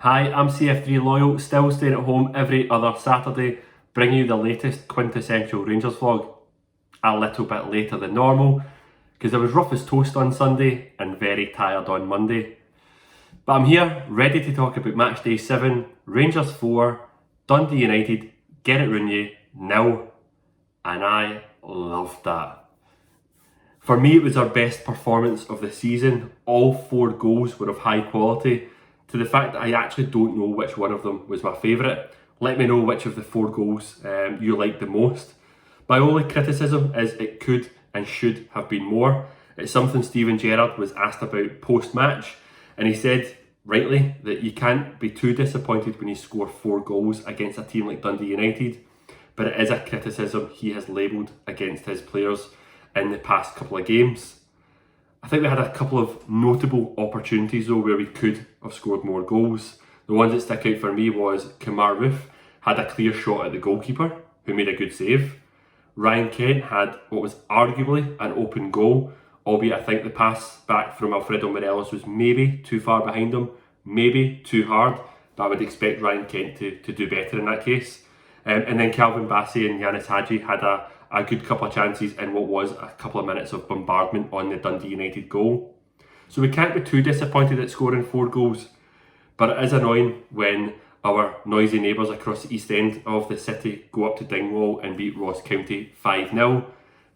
Hi, I'm CF3 Loyal, still staying at home every other Saturday, bringing you the latest quintessential Rangers vlog. A little bit later than normal, because I was rough as toast on Sunday and very tired on Monday. But I'm here, ready to talk about match day 7, Rangers 4, Dundee United, get it Rooney, 0. And I loved that. For me, it was our best performance of the season. All 4 goals were of high quality, to the fact that I actually don't know which one of them was my favourite. Let me know which of the 4 goals you liked the most. My only criticism is it could and should have been more. It's something Steven Gerrard was asked about post-match, and he said, rightly, that you can't be too disappointed when you score 4 goals against a team like Dundee United, but it is a criticism he has labelled against his players in the past couple of games. I think we had a couple of notable opportunities though where we could have scored more goals. The ones that stick out for me was Kemar Roofe had a clear shot at the goalkeeper who made a good save. Ryan Kent had what was arguably an open goal, albeit I think the pass back from Alfredo Morelos was maybe too far behind him, maybe too hard, but I would expect Ryan Kent to do better in that case. And then Calvin Bassey and Yanis Hadji had a good couple of chances in what was a couple of minutes of bombardment on the Dundee United goal. So we can't be too disappointed at scoring 4 goals, but it is annoying when our noisy neighbours across the east end of the city go up to Dingwall and beat Ross County 5-0.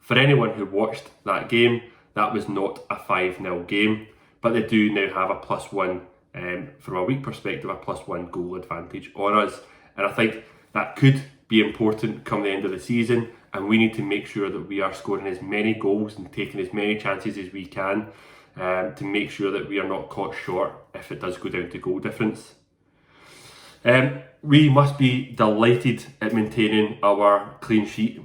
For anyone who watched that game, that was not a 5-0 game, but they do now have a +1, from a week perspective, a +1 goal advantage on us. And I think that could be important come the end of the season, and we need to make sure that we are scoring as many goals and taking as many chances as we can to make sure that we are not caught short if it does go down to goal difference. We must be delighted at maintaining our clean sheet.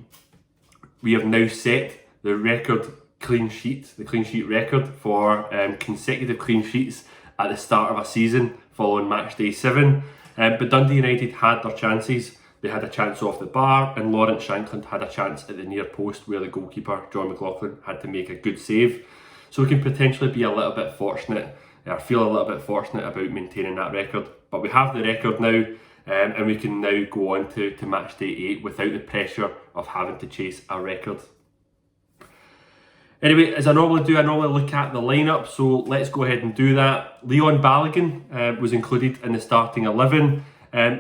We have now set the clean sheet record for consecutive clean sheets at the start of a season following match day 7. But Dundee United had their chances. They had a chance off the bar, and Lawrence Shankland had a chance at the near post where the goalkeeper, John McLaughlin, had to make a good save. So we can potentially be a little bit fortunate, or feel a little bit fortunate about maintaining that record. But we have the record now, and we can now go on to match day 8 without the pressure of having to chase a record. Anyway, as I normally do, I normally look at the lineup, so let's go ahead and do that. Leon Balogun was included in the starting 11.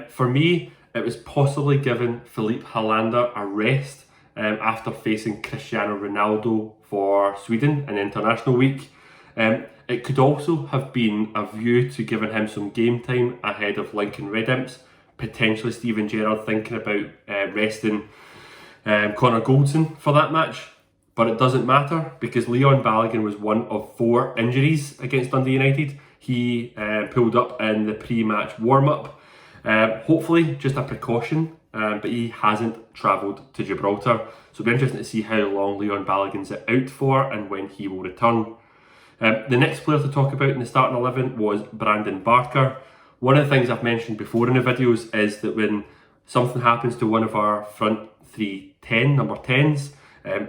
For me, it was possibly giving Philippe Helander a rest after facing Cristiano Ronaldo for Sweden in the international week. It could also have been a view to giving him some game time ahead of Lincoln Red Imps, potentially Steven Gerrard thinking about resting Connor Goldson for that match. But it doesn't matter because Leon Balogun was one of 4 injuries against Dundee United. He pulled up in the pre-match warm-up. Hopefully just a precaution, but he hasn't travelled to Gibraltar. So it'll be interesting to see how long Leon Balogun's out for and when he will return. The next player to talk about in the starting 11 was Brandon Barker. One of the things I've mentioned before in the videos is that when something happens to one of our front 3 number 10s,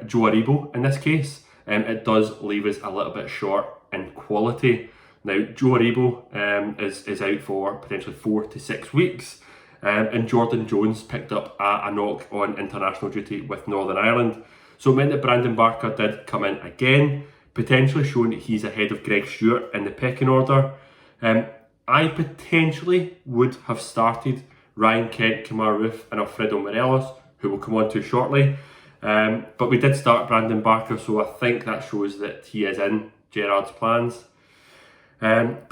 Joe Aribo in this case, it does leave us a little bit short in quality. Now, Joe Aribo is out for potentially 4 to 6 weeks, and Jordan Jones picked up a knock on international duty with Northern Ireland. So it meant that Brandon Barker did come in again, potentially showing that he's ahead of Greg Stewart in the pecking order. I potentially would have started Ryan Kent, Kemar Roofe and Alfredo Morelos, who we'll come on to shortly. But we did start Brandon Barker, so I think that shows that he is in Gerrard's plans. But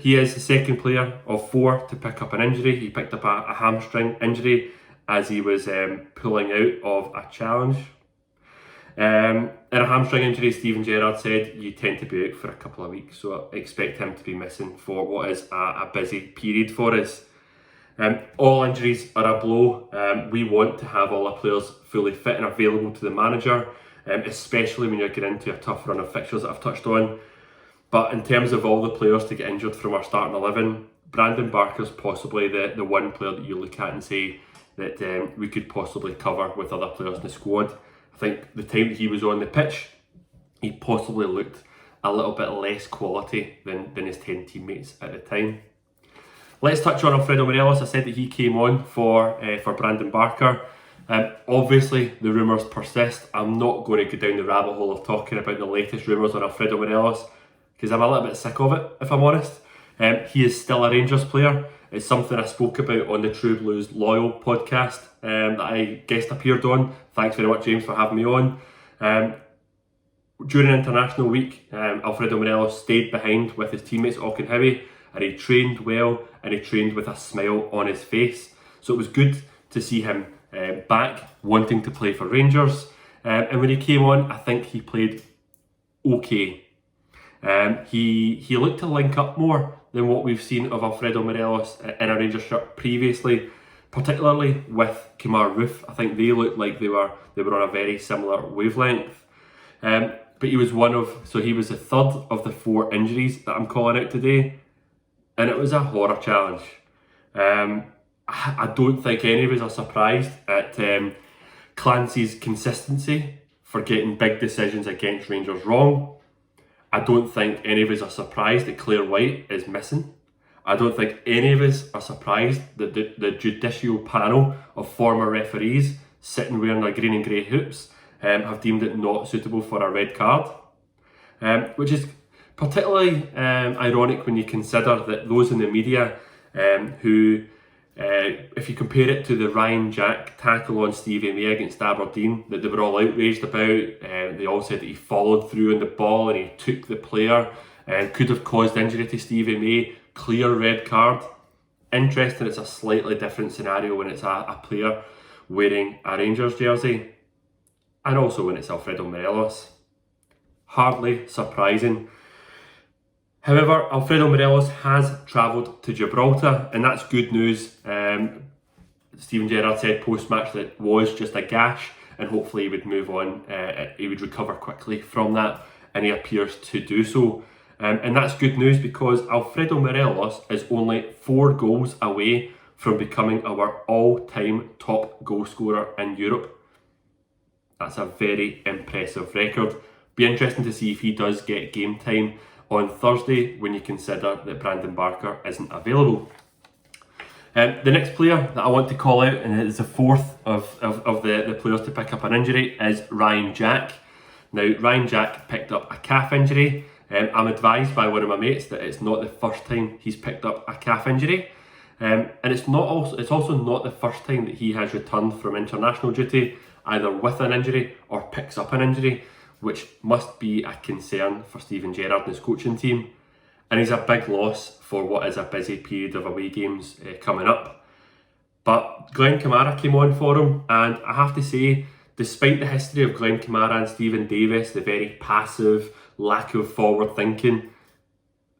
he is the second player of 4 to pick up an injury. He picked up a hamstring injury as he was pulling out of a challenge. In a hamstring injury, Steven Gerrard said you tend to be out for a couple of weeks, so I expect him to be missing for what is a busy period for us. All injuries are a blow. We want to have all our players fully fit and available to the manager, especially when you're getting into a tough run of fixtures that I've touched on. But in terms of all the players to get injured from our starting 11, Brandon Barker's possibly the one player that you look at and say that we could possibly cover with other players in the squad. I think the time that he was on the pitch, he possibly looked a little bit less quality than his 10 teammates at the time. Let's touch on Alfredo Morelos. I said that he came on for Brandon Barker. Obviously, the rumours persist. I'm not going to go down the rabbit hole of talking about the latest rumours on Alfredo Morelos because I'm a little bit sick of it, if I'm honest. He is still a Rangers player. It's something I spoke about on the True Blues Loyal podcast that I guest appeared on. Thanks very much, James, for having me on. During international week, Alfredo Morelos stayed behind with his teammates Auchenhowie, and he trained well and he trained with a smile on his face. So it was good to see him back wanting to play for Rangers. And when he came on, I think he played okay. He looked to link up more than what we've seen of Alfredo Morelos in a Rangers shirt previously, particularly with Kemar Roofe. I think they looked like they were on a very similar wavelength. But he was he was the third of the 4 injuries that I'm calling out today, and it was a horror challenge. I don't think any of us are surprised at Clancy's consistency for getting big decisions against Rangers wrong. I don't think any of us are surprised that Claire White is missing. I don't think any of us are surprised that the judicial panel of former referees sitting wearing their green and grey hoops have deemed it not suitable for a red card. Which is particularly ironic when you consider that those in the media who, if you compare it to the Ryan Jack tackle on Stevie May against Aberdeen that they were all outraged about, they all said that he followed through on the ball and he took the player and could have caused injury to Stevie May, clear red card. Interesting, it's a slightly different scenario when it's a player wearing a Rangers jersey, and also when it's Alfredo Morelos. Hardly surprising. However, Alfredo Morelos has travelled to Gibraltar, and that's good news. Steven Gerrard said post-match that it was just a gash, and hopefully he would move on, he would recover quickly from that, and he appears to do so. And that's good news because Alfredo Morelos is only 4 goals away from becoming our all-time top goal scorer in Europe. That's a very impressive record. Be interesting to see if he does get game time on Thursday when you consider that Brandon Barker isn't available. The next player that I want to call out, and it is the 4th of the players to pick up an injury, is Ryan Jack. Now, Ryan Jack picked up a calf injury. I'm advised by one of my mates that it's not the first time he's picked up a calf injury. And it's also not the first time that he has returned from international duty, either with an injury or picks up an injury, which must be a concern for Steven Gerrard and his coaching team. And he's a big loss for what is a busy period of away games coming up. But Glenn Kamara came on for him, and I have to say, despite the history of Glenn Kamara and Stephen Davis, the very passive, lack of forward thinking,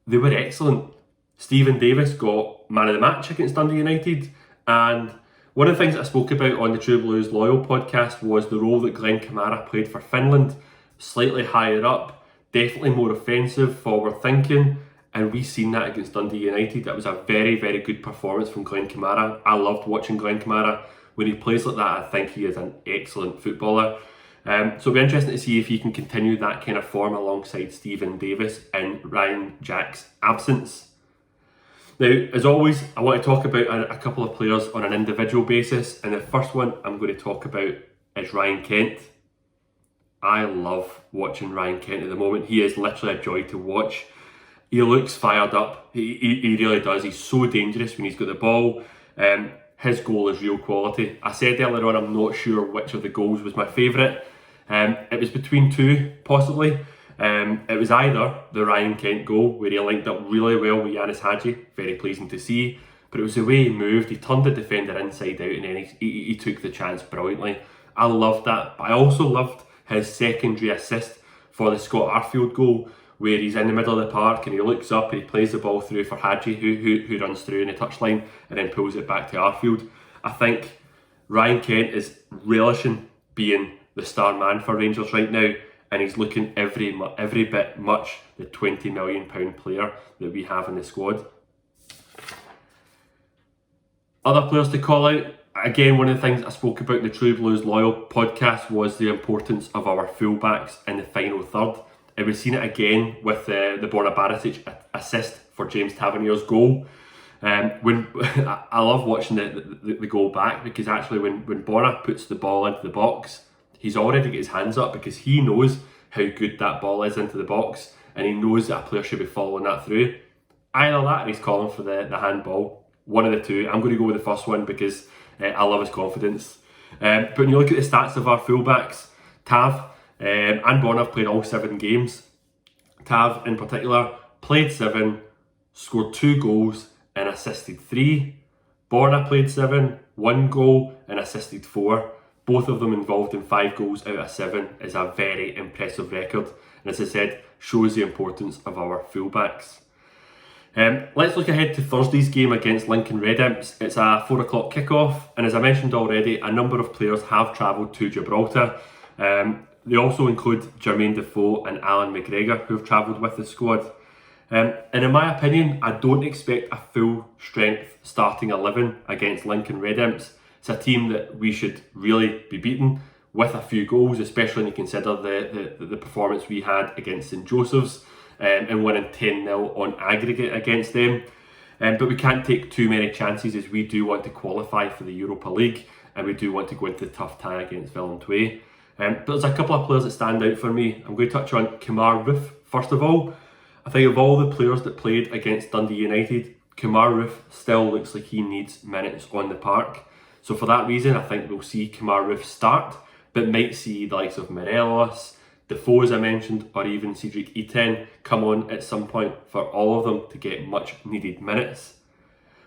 they were excellent. Stephen Davis got man of the match against Dundee United, and one of the things that I spoke about on the True Blues Loyal podcast was the role that Glenn Kamara played for Finland. Slightly higher up, definitely more offensive, forward thinking, and we've seen that against Dundee United. That was a very, very good performance from Glenn Kamara. I loved watching Glenn Kamara. When he plays like that, I think he is an excellent footballer. So it'll be interesting to see if he can continue that kind of form alongside Stephen Davis in Ryan Jack's absence. Now, as always, I want to talk about a couple of players on an individual basis, and the first one I'm going to talk about is Ryan Kent. I love watching Ryan Kent at the moment. He is literally a joy to watch. He looks fired up. He really does. He's so dangerous when he's got the ball. His goal is real quality. I said earlier on, I'm not sure which of the goals was my favourite. It was between 2, possibly. It was either the Ryan Kent goal, where he linked up really well with Yanis Hadji, very pleasing to see, but it was the way he moved. He turned the defender inside out, and then he took the chance brilliantly. I loved that, but I also loved his secondary assist for the Scott Arfield goal, where he's in the middle of the park and he looks up and he plays the ball through for Hadji, who runs through in the touchline and then pulls it back to Arfield. I think Ryan Kent is relishing being the star man for Rangers right now, and he's looking every bit much the £20 million player that we have in the squad. Other players to call out, again, one of the things I spoke about in the True Blues Loyal podcast was the importance of our fullbacks in the final third. And we've seen it again with the Borna Barisic assist for James Tavernier's goal. When I love watching the goal back, because actually when Bonner puts the ball into the box, he's already got his hands up because he knows how good that ball is into the box, and he knows that a player should be following that through. Either that or he's calling for the handball. One of the two. I'm going to go with the first one because I love his confidence. But when you look at the stats of our fullbacks, Tav and Bonner have played all 7 games. Tav in particular played 7, scored 2 goals and assisted 3. Bonner played 7, 1 goal and assisted 4. Both of them involved in 5 goals out of 7 is a very impressive record. And as I said, shows the importance of our fullbacks. Let's look ahead to Thursday's game against Lincoln Red Imps. It's a 4 o'clock kickoff, and as I mentioned already, a number of players have travelled to Gibraltar. They also include Jermaine Defoe and Alan McGregor, who have travelled with the squad. And in my opinion, I don't expect a full strength starting 11 against Lincoln Red Imps. It's a team that we should really be beating with a few goals, especially when you consider the performance we had against St Joseph's and winning 10-0 on aggregate against them. But we can't take too many chances, as we do want to qualify for the Europa League and we do want to go into the tough tie against Villantway. But there's a couple of players that stand out for me. I'm going to touch on Kamar Roof first of all. I think of all the players that played against Dundee United, Kamar Roof still looks like he needs minutes on the park. So for that reason, I think we'll see Kamar Roof start, but might see the likes of Morelos, Defoe, as I mentioned, or even Cedric Etienne come on at some point for all of them to get much needed minutes.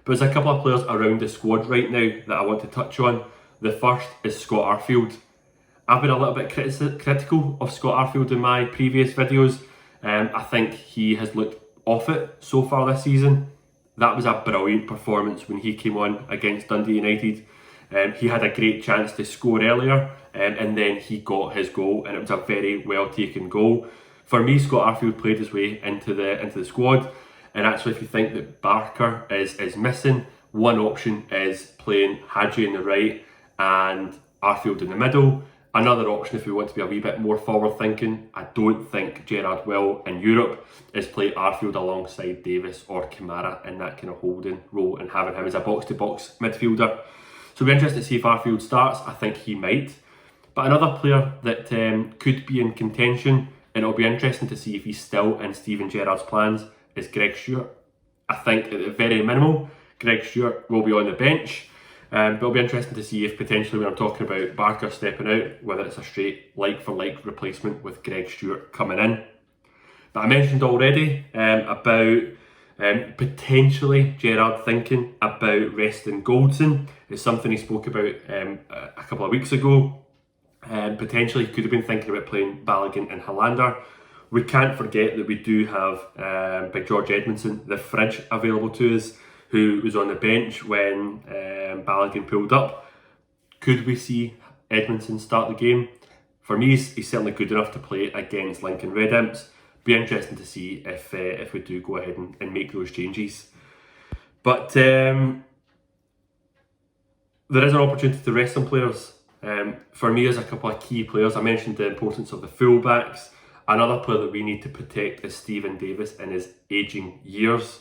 But there's a couple of players around the squad right now that I want to touch on. The first is Scott Arfield. I've been a little bit critical of Scott Arfield in my previous videos. I think he has looked off it so far this season. That was a brilliant performance when he came on against Dundee United. He had a great chance to score earlier, and then he got his goal, and it was a very well taken goal. For me, Scott Arfield played his way into the squad, and actually if you think that Barker is missing, one option is playing Hadji in the right and Arfield in the middle. Another option, if we want to be a wee bit more forward thinking, I don't think Gerrard will in Europe, is play Arfield alongside Davis or Kamara in that kind of holding role and having him as a box to box midfielder. So it'll be interesting to see if Arfield starts. I think he might. But another player that could be in contention, and it'll be interesting to see if he's still in Steven Gerrard's plans, is Greg Stewart. I think at the very minimal, Greg Stewart will be on the bench. But it'll be interesting to see if potentially when I'm talking about Barker stepping out, whether it's a straight like-for-like replacement with Greg Stewart coming in. But I mentioned already about potentially Gerrard thinking about resting Goldson. It's something he spoke about a couple of weeks ago. Potentially he could have been thinking about playing Balogun and Hollander. We can't forget that we do have Big George Edmondson, the fridge, available to us, who was on the bench when Balogun pulled up. Could we see Edmondson start the game? For me, he's certainly good enough to play against Lincoln Red Imps. Be interesting to see if we do go ahead and make those changes. But there is an opportunity to rest some players. For me, there's a couple of key players. I mentioned the importance of the fullbacks. Another player that we need to protect is Stephen Davis in his ageing years.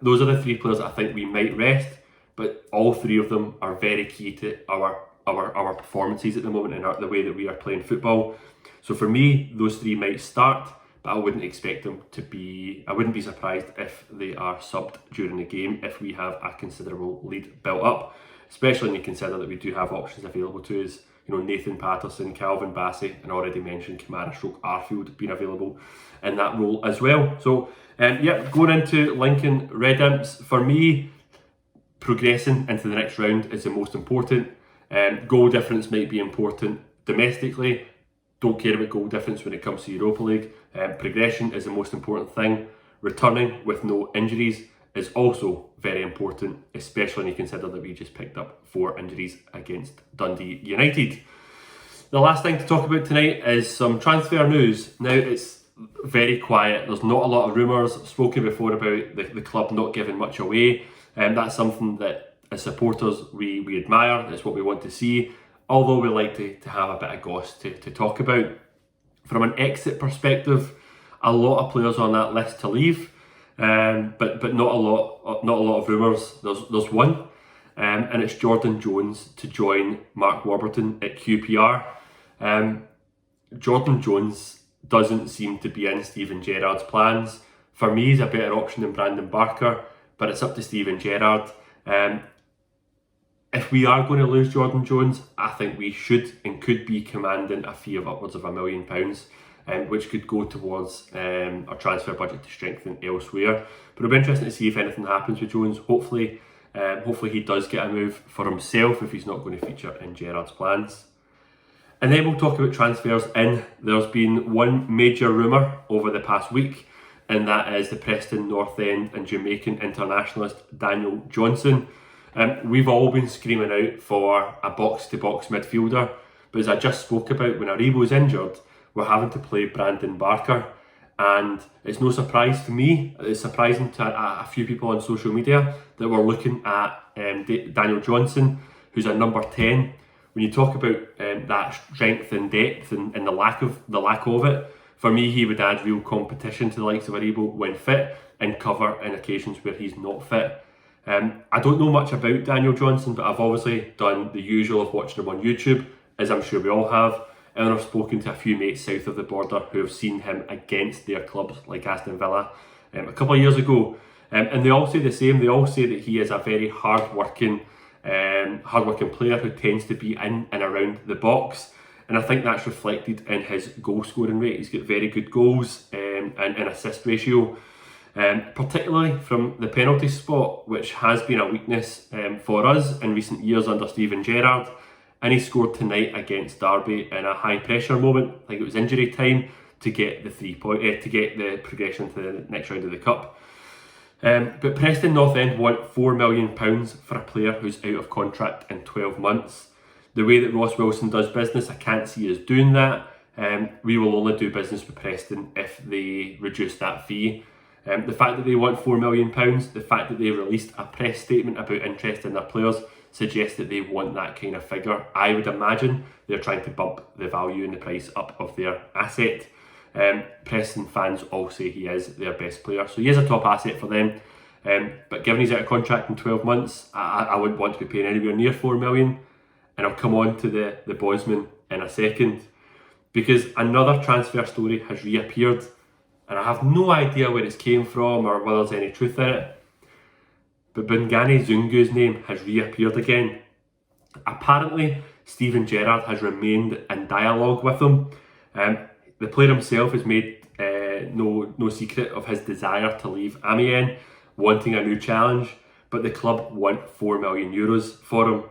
Those are the 3 players I think we might rest, but all 3 of them are very key to our performances at the moment and the way that we are playing football. So for me, those 3 might start, but I wouldn't expect them to be. I wouldn't be surprised if they are subbed during the game if we have a considerable lead built up, especially when you consider that we do have options available to us. You know, Nathan Patterson, Calvin Bassey, and already mentioned Kamara Arfield being available in that role as well. So going into Lincoln Red Imps, for me, progressing into the next round is the most important. Goal difference might be important domestically. Don't care about goal difference when it comes to Europa League. Progression is the most important thing. Returning with no injuries is also very important, especially when you consider that we just picked up 4 injuries against Dundee United. The last thing to talk about tonight is some transfer news. Now, it's very quiet. There's not a lot of rumours. I've spoken before about the club not giving much away. That's something that as supporters we admire. It's what we want to see, although we like to have a bit of goss to talk about. From an exit perspective, a lot of players on that list to leave. but not a lot of rumours. There's one, and it's Jordan Jones to join Mark Warburton at QPR. Jordan Jones doesn't seem to be in Steven Gerrard's plans. For me, he's a better option than Brandon Barker, but it's up to Steven Gerrard. If we are going to lose Jordan Jones, I think we should and could be commanding a fee of upwards of £1 million, which could go towards our transfer budget to strengthen elsewhere. But it'll be interesting to see if anything happens with Jones. Hopefully he does get a move for himself if he's not going to feature in Gerrard's plans. And then we'll talk about transfers in. There's been one major rumour over the past week, and that is the Preston North End and Jamaican internationalist Daniel Johnson. We've all been screaming out for a box-to-box midfielder, but as I just spoke about, when Aribo's injured, we're having to play Brandon Barker, and it's no surprise to me, it's surprising to a few people on social media that we're looking at Daniel Johnson, who's a number 10. When you talk about that strength and depth and the lack of it, for me, he would add real competition to the likes of Aribo when fit and cover in occasions where he's not fit. I don't know much about Daniel Johnson, but I've obviously done the usual of watching him on YouTube, as I'm sure we all have, and I've spoken to a few mates south of the border who have seen him against their clubs like Aston Villa a couple of years ago, and they all say the same. They all say that he is a very hard-working player who tends to be in and around the box, and I think that's reflected in his goal scoring rate. He's got very good goals and an assist ratio, particularly from the penalty spot, which has been a weakness for us in recent years under Steven Gerrard. And he scored tonight against Derby in a high pressure moment. I think it was injury time to get the to get the progression to the next round of the cup. But Preston North End want £4 million for a player who's out of contract in 12 months. The way that Ross Wilson does business, I can't see us doing that. We will only do business with Preston if they reduce that fee. The fact that they want £4 million, the fact that they released a press statement about interest in their players suggests that they want that kind of figure. I would imagine they're trying to bump the value and the price up of their asset. Preston fans all say he is their best player, so he is a top asset for them. But given he's out of contract in 12 months, I wouldn't want to be paying anywhere near £4 million. And I'll come on to the Bosman in a second, because another transfer story has reappeared, and I have no idea where it's came from or whether there's any truth in it. But Bungani Zungu's name has reappeared again. Apparently, Steven Gerrard has remained in dialogue with him. The player himself has made no secret of his desire to leave Amiens, wanting a new challenge, but the club want €4 million for him.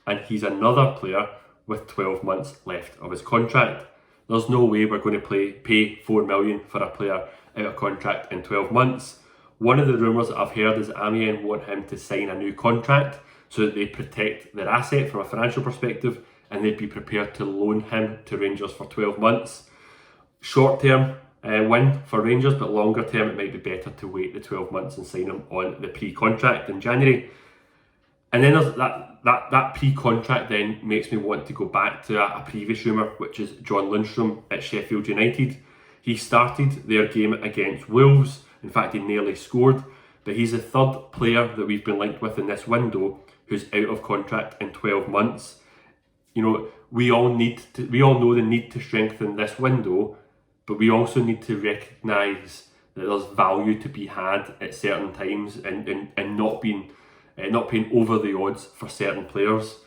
And he's another player with 12 months left of his contract. There's no way we're going to pay £4 million for a player out of contract in 12 months. One of the rumours that I've heard is that Amiens want him to sign a new contract so that they protect their asset from a financial perspective, and they'd be prepared to loan him to Rangers for 12 months. Short term win for Rangers, but longer term it might be better to wait the 12 months and sign him on the pre-contract in January. And then there's that pre-contract then makes me want to go back to a previous rumour, which is John Lundstrom at Sheffield United. He started their game against Wolves. In fact, he nearly scored, but he's the third player that we've been linked with in this window who's out of contract in 12 months. You know, we all know the need to strengthen this window, but we also need to recognise that there's value to be had at certain times and not paying over the odds for certain players.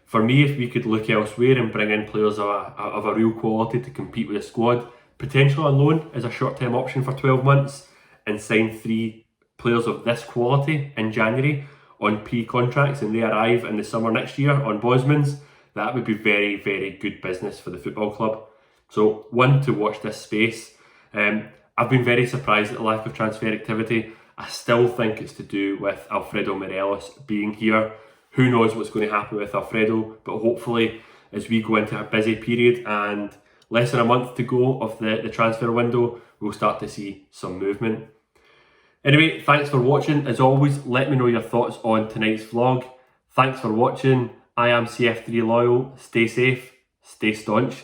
For me, if we could look elsewhere and bring in players of a real quality to compete with the squad, potentially on loan as a short-term option for 12 months, and sign 3 players of this quality in January on pre-contracts and they arrive in the summer next year on Bosman's, that would be very, very good business for the football club. So, one, to watch this space. I've been very surprised at the lack of transfer activity. I still think it's to do with Alfredo Morelos being here. Who knows what's going to happen with Alfredo, but hopefully as we go into a busy period and less than a month to go of the transfer window, we'll start to see some movement. Anyway, thanks for watching. As always, let me know your thoughts on tonight's vlog. Thanks for watching. I am CF3 Loyal. Stay safe, stay staunch.